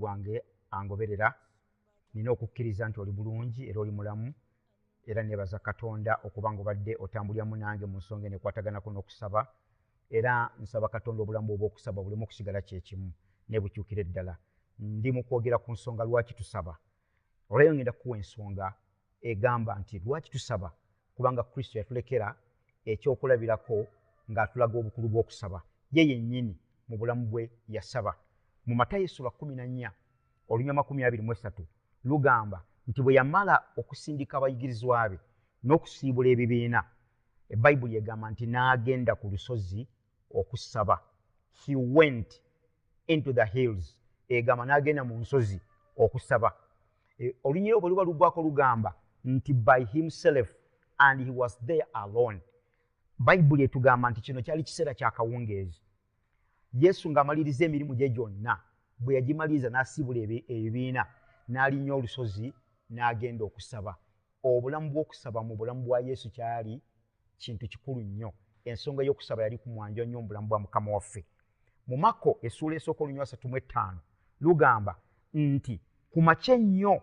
gwange angoberera nina okukkiriza nti oli bulungi era oli mulamu era nebaza Katonda okuba ng'obadde otambuliramu nange mu nsonga enekwataganako n'okusaba era nsaba Katonda obulamu obw'okusaba bulemu okusigala kyekimu ne bukyukire ddala. Ndi mu kwogera ku nsonga lwaki tusaba. Olweyo ngenda kuwa ensonga egamba nti lwaki tusaba kubanga Kristo yatulekera ekyokulabirako ng'atulaga obukulu bw'okusaba. Ye yennyini mu bulamu bwe yasaba. Mu Matayo essula 14 olunyama 23 lugamba nti bwe yamala okusindika abayigirizwa be n'okusiibula ebibiina, Ebbayibuli egamba nti n'agenda ku lusozi okusaba. He went into the hills. Egamba n'agenda mu nsozi okusaba. Olunyira obwo luba lugwako lugamba nti by himself and he was there alone. Bayibuli etugamba nti kino kyali kiseera kya kawungeezi. Yesu ng'amaliriza emirimu gye gyonna, bwe yagimaliriza n'asiibula ebibiina n'alinnya olusozi n'agenda okusaba. Obulamu bw'okusaba mu bulamu bwa Yesu kyali kintu kikulu nnyo. Ensonga y'okusaba yali kumwanjo nnyo mu bulamu bwa Mukama waffe. Mu Mako essuula esooka olunywa 35 lugamba nti ku makya ennyo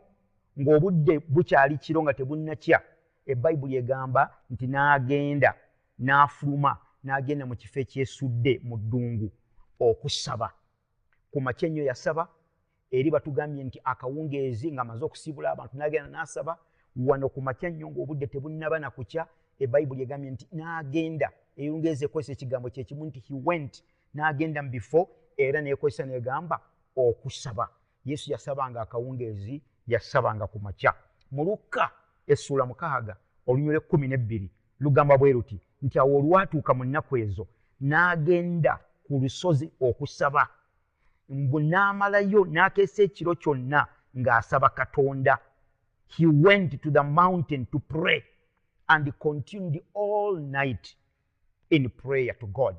ng'obudde bukyali kiro nga tebunnakya, Ebbayibuli egamba nti n'agenda n'afuluma n'agenda mu kifo ekyesudde mu ddungu okusaba. Ku makya ennyo yasaba, eri batugambye nti akawungeezi ng'amaze okusiibula abantu n'agenda n'asaba. Wano ku makya nnyo ng'obudde tebunnaba na kukya, Ebbayibuli egambye nti n'agenda, eyungeeze ekozesa ekigambo kye kimu nti he went, n'agenda mu bifo era n'ekozesa n'egamba okusaba. Yesu yasabanga akawungeezi, yasabanga ku makya. Mu Luka essuula 6 olunywa 12 lugamba bwe luti nti awo olwatuuka mu nnaku ezo n'agenda ku lusozi okusaba. Mbu n'amalayo n'akeesa ekiro kyonna ng'asaba Katonda. He went to the mountain to pray and continued all night in prayer to God.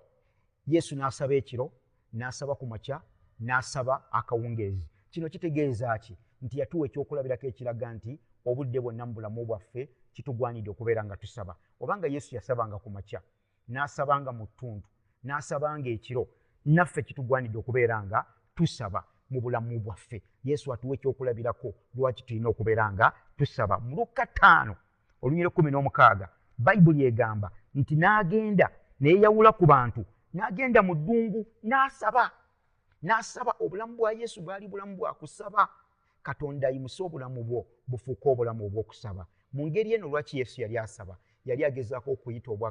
Yesu n'asaba ekiro, n'asaba ku makya, n'asaba akawungeezi. Kino kitegeeza ki? Nti yatuwa ekyokulabirako ekiraga nti obudde bwonna mu bulamu bwaffe kitugwanidde okubeera nga tusaba. Obanga Yesu yasabanga ku makya, n'asabanga mu ttuntu, n'asabanga ekiro, naffe kitugwanidde okubeera nga tusaba mu bulamu bwaffe. Yesu atuwa ekyokulabirako lwaki tulina okubeera nga tusaba. Mu Luka 5 olunywa 16 Bayibuli egamba nti n'agenda n'eyawula ku bantu, n'agenda mu ddungu n'asaba. N'asaba. Obulamu bwa Yesu bwali bulamu bwa kusaba. Katonda ayimuse obulamu bwo bufuuke obulamu obw'okusaba. Mu ngeri eno lwaki Yesu yali asaba? Yali agezaako okuyita obwa